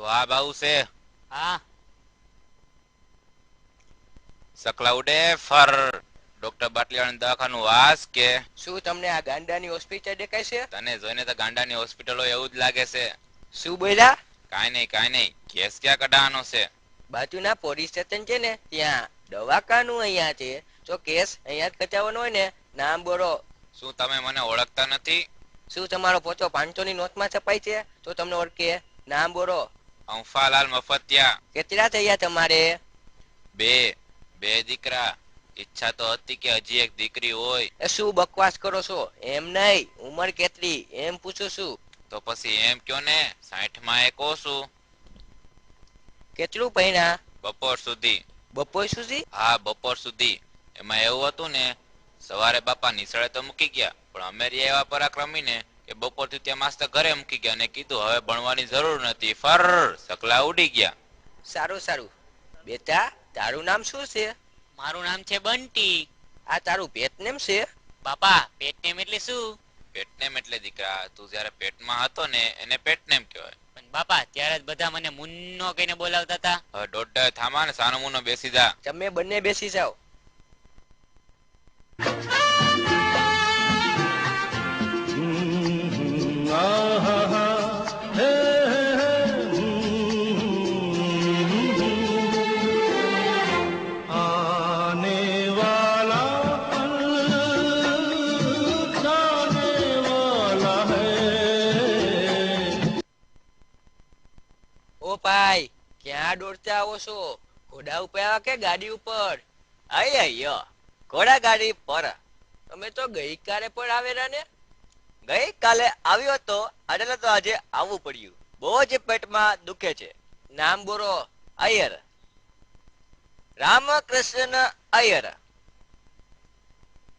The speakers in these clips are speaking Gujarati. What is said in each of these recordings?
વાહ બાબુ છે હા સકલા ઉડે ફર ડોક્ટર બાટલીવાળાનું દવાખાનું વાસ કે શું તમને આ ગાંડાની હોસ્પિટલ દેખાય છે? તને જોઈને તો ગાંડાની હોસ્પિટલો એવું જ લાગે છે. શું બોલ્યા? કાંઈ નહીં કેસ ક્યાં કઢાવાનો છે? બાજુના પોલીસ સ્ટેશન છે ને ત્યાં દવાખાનું અહીંયા છે. જો કેસ અહીંયા જ કચાવવાનો હોય ને નામ બોલો. શું તમે મને ઓળખતા નથી? શું તમારો ફોટો 500 ની નોટમાં છપાય છે? તો તમને ઓળખે. નામ બોલો. અંફાલાલ મફતિયા. કેટલા થયા તમારે? બે બે દીકરા. ઈચ્છા તો હતી કે હજી એક દીકરી હોય. એ શું બકવાસ કરો છો? એમ નહીં, ઉંમર કેટલી એમ પૂછું છું. તો પછી એમ કયો ને 60 માં એક ઓછું. કેટલું ભણ્યા? બપોર સુધી. બપોર સુધી? હા બપોર સુધી. એમાં એવું હતું ને સવારે બાપા નિશાળે તો મૂકી ગયા પણ અમે રહ્યા એવા પરાક્રમી ને કે બપોરથી ત્યાં માસ્તર ઘરે મૂકી ગયા અને કીધું હવે ભણવાની જરૂર નથી. ફર સકલા ઉડી ગયા. સારું સારું. બેટા તારું નામ શું છે? મારું નામ છે બંટી. આ તારું પેટ નેમ છે? બાપા પેટનેમ એટલે શું? પેટનેમ એટલે દીકરા તું જયારે પેટમાં હતો ને એને પેટનેમ કહેવાય. પણ બાપા ત્યારે જ બધા મને મુન્નો કહીને બોલાવતા હતા. હવે દોઢ થામા ને સાનો મુનો બેસી જા. તમે બંને બેસી જાઓ. ઓ ભાઈ ક્યાં દોડતા આવો છો? ઘોડા ઉપર આવ્યા કે ગાડી ઉપર? અయ్యయ్యో ઘોડા ગાડી પર. તમે તો ગઈકાલે પણ આવેલા ને? ગઈકાલે આવ્યો તો એટલે તો આજે આવવું પડ્યું. બહુ જ પેટમાં દુખે છે. નામ બોલો. અય્યર રામકૃષ્ણ અય્યર.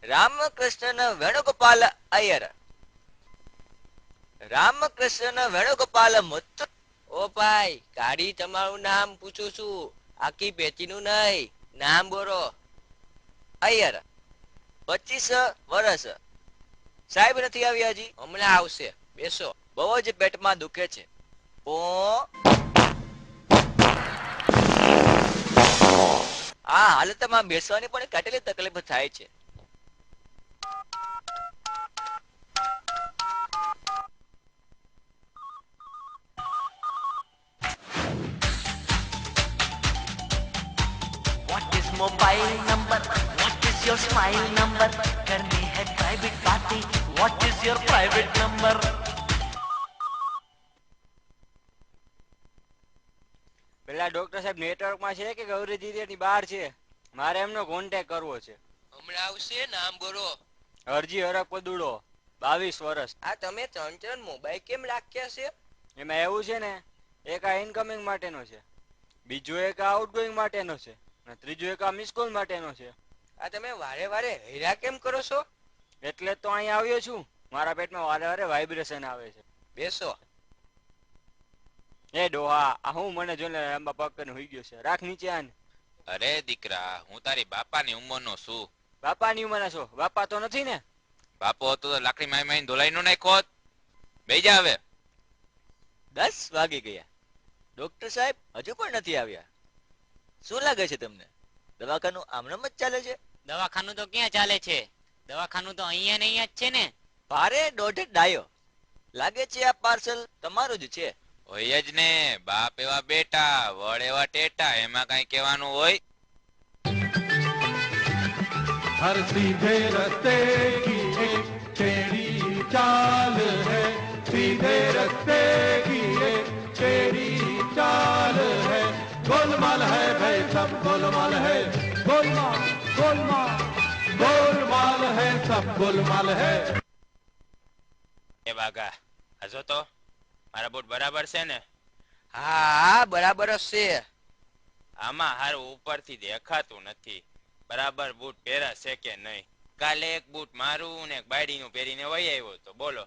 રામકૃષ્ણ વેણુગોપાલ અય્યર. રામકૃષ્ણ વેણુગોપાલ મુત્તુ. ઓ ભાઈ ગાડી તમારું નામ પૂછું છું, આખી પેટીનું નહીં. નામ બોલો. અય્યર 25 વર્ષ. સાહેબ નથી આવ્યા હજી? હમણાં આવશે, બેસો. બહુ જ પેટમાં દુખે છે. ઓ આ હાલતમાં બેસવાની પણ કેટલી તકલીફ થાય છે. What is mobile number? What is your smile number? करनी है private party. What is your private number? પેલા ડોક્ટર સાહેબ નેટવર્કમાં છે કે ગૌરીજીની બહાર છે? મારે એમનો કોન્ટેક્ટ કરવો છે. હમણાં આવશે. નામ બોલો. અરજી હરક પદુડો 22 વર્ષ. આ તમે ત્રણ મોબાઈલ કેમ રાખ્યા છે? એમાં એવું છે ને એક આ ઇનકમિંગ માટેનો છે, બીજો એક આ આઉટગોઈંગ માટેનો છે અને ત્રીજો એક આ મિસ કોલ માટેનો છે. આ તમે વારે વારે હેરા કેમ કરો છો? એટલે જ તો અહીંયા આવ્યો છું. મારા પેટમાં વારે વારે વાઇબ્રેશન આવે છે. બેસો. એ ડોહા આ હું મને જોઈને લાંબા પગ કરીને હોઈ ગયો છે. રાખ નીચે આને. અરે દીકરા હું તારી બાપાની ઉંમરનો છું. બાપાની ઉંમરના છો? બાપા તો નથી ને? બાપો હતો તો લાકડી મારી મારી ધોલાઈ નો નાખ્યો હોત. બેહી જા હવે. 10 વાગી ગયા. ડોક્ટર સાહેબ હજુ પણ નથી આવ્યા. શું લાગે છે તમને? દવાખાનું આમનામ જ ચાલે છે? દવાખાનું તો ક્યાં ચાલે છે? દવાખાનું તો અહીંયા ને અહીંયા જ છે ને. ભારે દોઢ ડાયો લાગે છે. આ પાર્સલ તમારું જ છે. હોય જ ને. બાપ એવા બેટા વડ એવા ટેટા, એમાં કઈ કહેવાનું હોય? हर सीधे रास्ते की एक टेढ़ी चाल है, सीधे रास्ते की एक टेढ़ी चाल है, गोलमाल है भाई सब गोलमाल है, गोलमाल गोलमाल गोलमाल है सब गोलमाल है. એ બાગા હજો તો મારા બૂટ બરાબર છે ને? હા બરાબર જ છે. આમાં હારું ઉપરથી દેખાતું નથી. બરાબર બૂટ પહેરા છે કે નહીં? કાલે એક બૂટ મારું ને એક બાયડીનું પહેરીને વહી આવ્યો તો બોલો.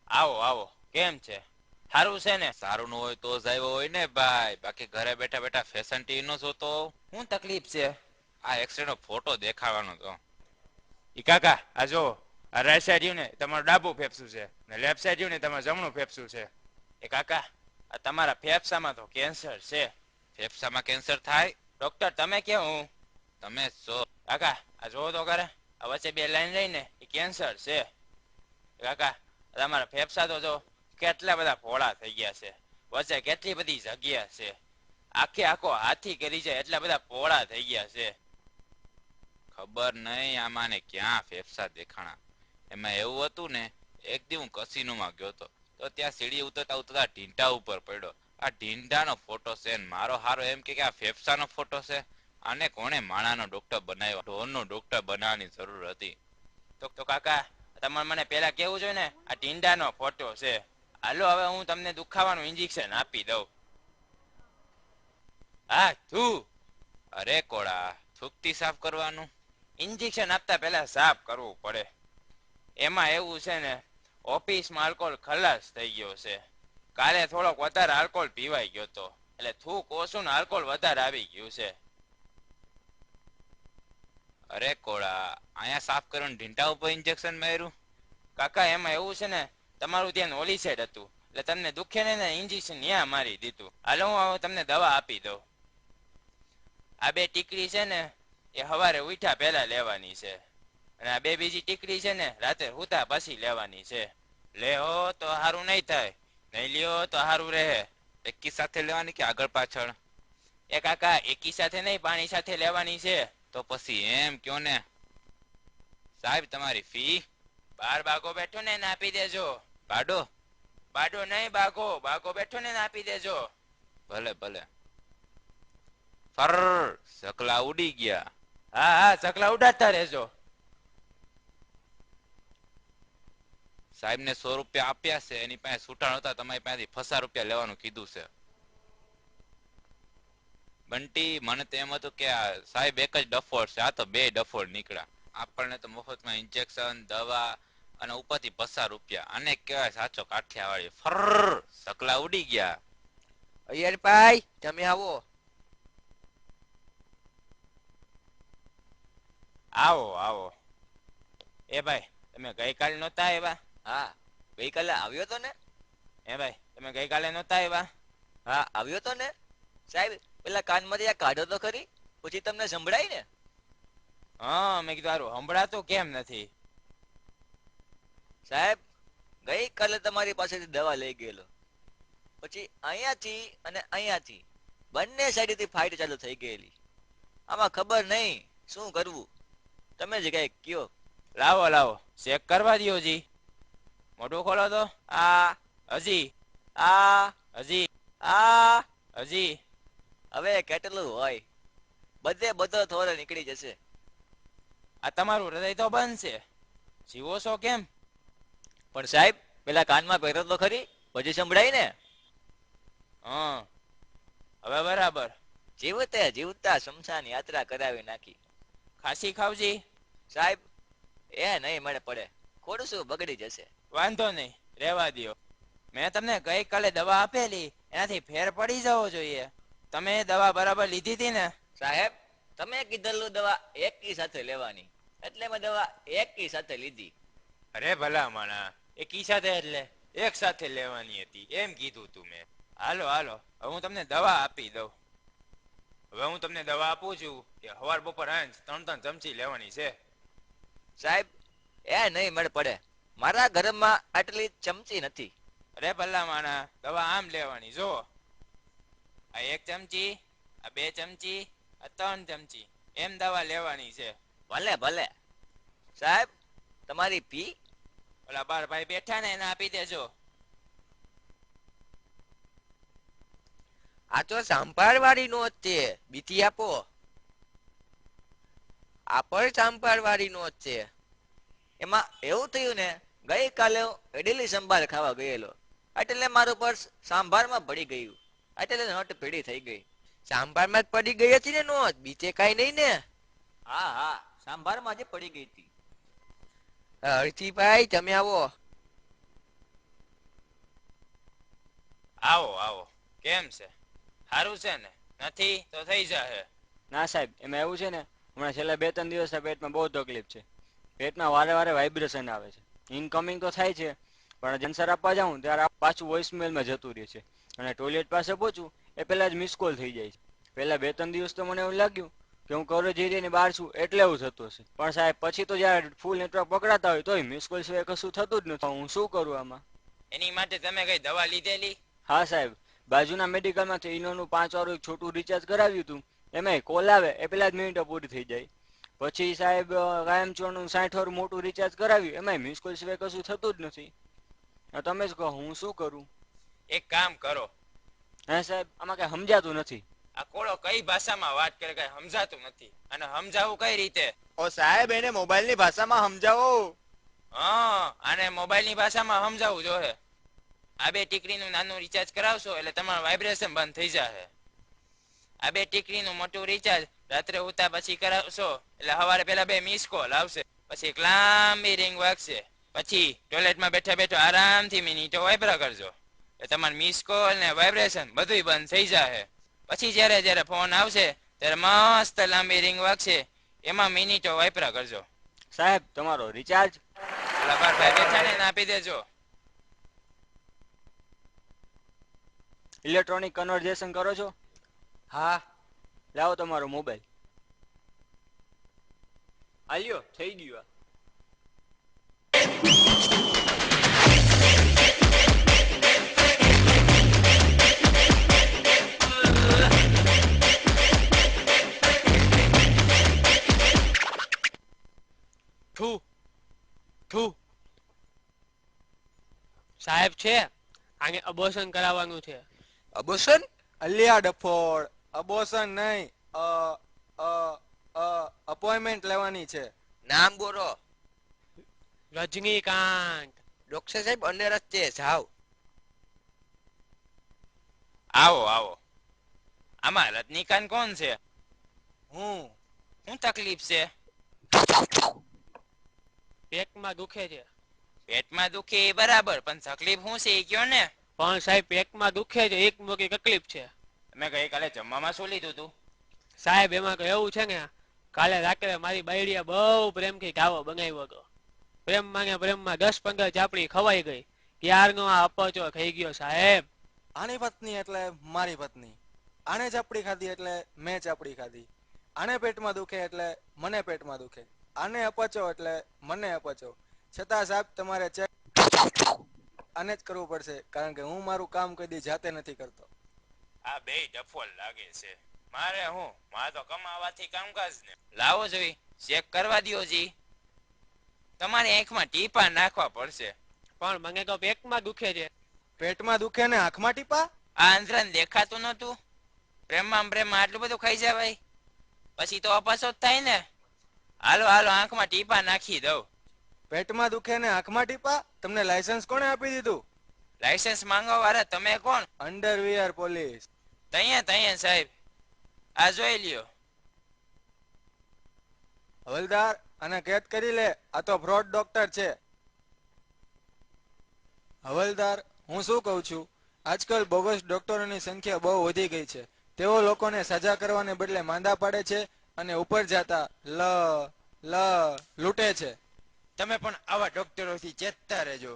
આવો આવો. કેમ છે? સારું છે ને? સારું ન હોય તો જ આવ્યો હોય ને ભાઈ, બાકી ઘરે બેઠા બેઠા ફેશન ટીવી નો જોતો. શું તકલીફ છે? આ એક્સિડન્ટ નો ફોટો દેખાડવાનો તો. ઈ કાકા આ જો આ રાઈટ સાઈડ રહ્યું ને તમારું ડાબું ફેફસું છે ને લેફ્ટ સાઈડ રહ્યું ને તમારું જમણું ફેફસું છે. એ કાકા આ તમારા ફેફસામાં તો કેન્સર છે. ફેફસામાં કેન્સર થાય? ડોક્ટર તમે કે હું? તમે છો. કાકા આ જોવો તો કરે, આ વચ્ચે બે લાઈન રહીને એ કેન્સર છે. કાકા તમારા ફેફસા તો જો કેટલા બધા ફોડા થઈ ગયા છે, વચ્ચે કેટલી બધી જગ્યા છે, આખો હાથી કરી જાય એટલા બધા ફોડા થઈ ગયા છે. ખબર નહીં આમાંને ક્યાં ફેફસા દેખાણા. એમાં એવું હતું ને, એક દી હું કસીનોમાં ગયો તો ત્યાં સીડી ઉતરતા ઉતરતા ઢીંઢા ઉપર પડ્યો. આ ઢીંઢાનો ફોટો છે ને મારો હારો એમ કે આ ફેફસાનો ફોટો છે. આને કોણે માણાનો ડોક્ટર બનાવ્યો? ઢોરનો ડોક્ટર બનાવવાની જરૂર હતી. તો કાકા તમારે મને પેલા કેવું જોઈએ ને, આ ટીંડાનો ફોટો છે. હાલો હવે હું તમને દુખાવાનું ઇન્જેક્શન આપી દઉં. હા તું. અરે કોળા, થૂકતી સાફ કરવાનું? ઇન્જેક્શન આપતા પહેલા સાફ કરવું પડે. એમાં એવું છે ને, ઓફિસમાં આલ્કોહોલ ખલાસ થઈ ગયો છે. કાલે થોડોક વધારે આલ્કોહોલ પીવાઈ ગયો તો એટલે થૂક ઓછું ને આલ્કોહોલ વધારે આવી ગયું છે. અરે કોળા, અહીંયા સાફ કરીને ઢીંઢા ઉપર ઇન્જેક્શન માર્યું? કાકા એમાં એવું છે ને, તમારું ધ્યાન ઓલી સાઈડ હતું એટલે તમને દુખે ને ઇન્જેક્શન ત્યાં મારી દીધું. હાલો હું હવે તમને દવા આપી દઉં. આ બે ટીકડી છે ને એ સવારે ઉઠ્યા પહેલા લેવાની છે, અને આ બે બીજી ટીકડી છે ને રાતે હુતા પછી લેવાની છે. લેહો તો સારું નહીં થાય, નહીં લ્યો તો સારું રહે. એકી સાથે લેવાની કે આગળ પાછળ? એ કાકા એકી સાથે નહીં, પાણી સાથે લેવાની છે. તો પછી એમ કયો ને. સાહેબ તમારી ફી? બાર બાગો બેઠો ને એને આપી દેજો. બાડો? બાડો નહીં, બાગો. બાગો બેઠો ને એને આપી દેજો. ભલે ભલે. ફર સકલા ઉડી ગયા. હા હા, ચકલા ઉડાડતા રહેજો. સાહેબ ને 100 રૂપિયા આપ્યા છે, એની પાસે છૂટા નહોતા, તમારી પાસેથી ફસા રૂપિયા લેવાનું કીધું છે. બંટી, મને તો એમ હતું કે આ સાહેબ એક જ ડફોળ છે, આ તો બે ડફોળ નીકળ્યા. આપણને તો મફતમાં ઇન્જેક્શન, દવા અને ઉપરથી 50 રૂપિયા. આને કહેવાય સાચો કાઠિયાવાડી. ફર સકલા ઉડી ગયા. અય્યરભાઈ તમે આવો. આવો આવો. એ ભાઈ તમે ગઈકાલે નહોતા આવ્યા? હા, ગઈકાલે આવ્યો તો ને. એ ભાઈ તમે ગઈકાલે નહોતા આવ્યા? હા, આવ્યો તો ને. સાહેબ પેલા કાનમાંથી આ કાઢો તો ખરી, પછી તમને સંભળાય ને. હા, મેં કીધું સારું સંભળાતું કેમ નથી. સાહેબ ગઈકાલે તમારી પાસેથી દવા લઈ ગયેલો, પછી અહીંયાથી અને અહીંયાથી બંને સાઈડથી ફાઇટ ચાલુ થઈ ગયેલી. આમાં ખબર નહીં શું કરવું, તમે જ કઈ કયો. લાવો લાવો ચેક કરવા દો જી. મોઢું ખોલો તો. આ હજી, આ હજી, આ હજી. હવે કેટલું હોય, બધો થોડો નીકળી જશે. આ તમારું હૃદય તો બંધ છે, જીવો છો કેમ? પણ સાહેબ પેલા કાનમાં પહેરો તો ખરી, પછી સંભળાય ને. હા હવે બરાબર. જીવતે જીવતા શમશાન યાત્રા કરાવી નાખી. ખાસી ખાવજી. સાહેબ એ નહીં મળે પડે, ખોડું બગડી જશે. વાંધો નહીં, રહેવા દ્યો. મેં તમને ગઈકાલે દવા આપેલી, એનાથી ફેર પડી જવો જોઈએ. તમે દવા બરાબર લીધી હતી ને? સાહેબ તમે કીધેલું દવા એકી સાથે લેવાની, એટલે મેં દવા એકી સાથે લીધી. અરે ભલા માણા, એકી સાથે એટલે એક સાથે લેવાની હતી એમ કીધું તું મેં. હાલો હાલો હવે હું તમને દવા આપી દઉં. હવે હું તમને દવા આપું છું કે સવાર બપોર સાંજ 3 ચમચી લેવાની છે. સાહેબ એ નહીં મળે પડે, મારા ઘરમાં આટલી ચમચી નથી. અરે ભલા માણા, દવા આમ લેવાની જો. આ 1 ચમચી, આ 2 ચમચી, આ 3 ચમચી એમ દવા લેવાની છે. ભલે ભલે. સાહેબ તમારી ફી? ઓલા બાર ભાઈ બેઠા ને એને આપી દેજો. આ તો સાંભાર વાળી નોટ છે, બીજી આપો. આ પણ સાંભાર વાળી નોટ છે. એમાં એવું થયું ને, ગઈકાલે હું ઇડલી સંભાર ખાવા ગયેલો, એટલે મારું પર્સ સાંભારમાં પડી ગયું, એટલે નોટ ભેડી થઈ ગઈ. સાંભારમાં જ પડી ગઈ હતી ને નોટ, બીજે કઈ નહીં ને? હા હા, સાંભારમાં જ પડી ગઈ હતી. હરજીભાઈ તમે આવો. આવો આવો. કેમ છે? સારું છે ને? નથી તો થઈ જશે. ના સાહેબ એમાં એવું છે ને, હમણાં છેલ્લા 2-3 દિવસ પેટમાં બહુ તકલીફ છે, પેટમાં વારે વારે વાઇબ્રેશન આવે છે. ઇનકમિંગ તો થાય છે પણ જન્સર આપવા જાઉં ત્યારે પાછું વોઇસમેલમાં જતું રહે છે. અને ટોયલેટ પાસે પહોંચું એ પહેલા જ મિસ કોલ થઈ જાય છે. પહેલા 2-3 દિવસ તો મને એવું લાગ્યું કે હું કવરેજ એરિયાની બહાર છું એટલે એવું થતું હશે. પણ સાહેબ પછી તો જ્યારે ફૂલ નેટવર્ક પકડાતા હોય તોય મિસ કોલ સિવાય કશું થતું જ નથી. હું શું કરું આમાં? એની માટે તમે કઈ દવા લીધેલી? હા સાહેબ, બાજુના મેડિકલમાંથી ઇનોનું 5 વાળું એક છોટું રિચાર્જ કરાવ્યું હતું. એમાંય કોલ આવે એ પહેલા જ મિનિટો પૂરી થઈ જાય. પછી સાહેબ કાયમ ચોરનું 60 વાળું મોટું રિચાર્જ કરાવ્યું એમાંય મિસ કોલ સિવાય કશું થતું જ નથી. તમે જ કહો હું શું કરું? એક કામ કરો. હે સાહેબ, આમાં કઈ સમજાતું નથી. આ કોળો કઈ ભાષામાં વાત કરે કઈ સમજાતું નથી. અને સમજાવવું કઈ રીતે? ઓ સાહેબ, એને મોબાઈલની ભાષામાં સમજાવો. હા, આને મોબાઈલની ભાષામાં સમજાવવું જોઈએ. આ 2 ટીકડીનું નાનું રિચાર્જ કરાવશો એટલે તમારું વાઇબ્રેશન બંધ થઈ જશે. આ 2 ટીકડીનું મોટું રિચાર્જ રાત્રે ઉતા પછી કરાવશો એટલે સવારે પેલા 2 મિસ કોલ આવશે. પછી એક લાંબી રિંગ વાગશે. પછી ટોયલેટમાં બેઠા બેઠા આરામથી મિનિટો વાપરા કરજો. એટલે તમારું મિસ કોલ ને વાઇબ્રેશન બધુંય બંધ થઈ જશે. પછી જ્યારે જ્યારે ફોન આવશે ત્યારે મસ્ત લાંબી રિંગ વાગશે. એમાં મિનિટો વાપરા કરજો. સાહેબ, તમારો રિચાર્જ? ઓલા બાર ભાઈ બેઠા ને આપી દેજો. ઇલેક્ટ્રોનિક કન્વર્ઝેશન કરો છો? હા. લાવો તમારો મોબાઈલ. આલ્યો, થઈ ગયું. થુ થુ સાહેબ છે આને અબોર્શન કરાવવાનું છે. અબોશન? અલિયા ડફોડ, અબોશન નહીં, અપોઇન્ટમેન્ટ લેવાની છે. નામ બોલો. રજનીકાંત. ડોક્ટર સાહેબ અંદર જ છે, જાઓ. આવો આવો. આમાં રજનીકાંત કોણ છે? હું તકલીફ છે? પેટમાં દુખે છે. પેટમાં દુખે એ બરાબર, પણ તકલીફ શું છે એ કયો ને. પણ સાહેબ પેટમાં દુખે છે, એક મોટી તકલીફ છે. મેં ગઈકાલે જમવામાં શું લીધું તું? સાહેબ એમાં કઈ એવું છે ને, કાલે રાત્રે મારી બાયડીએ બહુ પ્રેમથી ગાવો બનાવ્યો હતો. પ્રેમમાં ને પ્રેમમાં 10-15 ચાપડી ખવાઈ ગઈ. ત્યારનો આ અપચો થઈ ગયો સાહેબ. આની પત્ની એટલે મારી પત્ની. આને ચાપડી ખાધી એટલે મેં ચાપડી ખાધી. આને પેટમાં દુખે એટલે મને પેટમાં દુખે. આને અપચો એટલે મને અપચો. છતાં સાહેબ તમારે ચેક આને જ કરવું પડશે, કારણ કે હું મારું કામ કદી જાતે નથી કરતો. આ બે ડફોલ લાગે છે. મારે તો કમાવાથી કામકાજ ને. લાવો જોઈ, ચેક કરવા દ્યો જી. તમારી આંખમાં ટીપા નાખવા પડશે. પણ મને તો પેટમાં દુખે છે. પેટમાં દુખે ને આંખમાં ટીપા? આ અંતરાને દેખાતું નતું? પ્રેમમાં આટલું બધું ખાઈ જવાય? પછી તો અપચો જ થાય ને. હાલો હાલો, આંખમાં ટીપા નાખી દઉં. પેટમાં દુખે ને આંખમાં ટીપા? તમને લાયસન્સ કોણે આપી દીધું? લાયસન્સ માંગવા વાળા તમે કોણ? અંડરવિયર પોલીસ. તૈયા સાહેબ, આ જોઈ લ્યો. હવલદાર, અને કેદ કરી લે, આ તો ફ્રોડ ડોક્ટર છે. હવલદાર, હું શું કહું છું, આજકાલ બોગસ ડોક્ટરોની સંખ્યા બહુ વધી ગઈ છે. તેઓ લોકોને સજા કરવાને બદલે માંદા પાડે છે અને ઉપર જતા લૂંટે છે. તમે પણ આવા ડોક્ટરોથી ચેતતા રહેજો.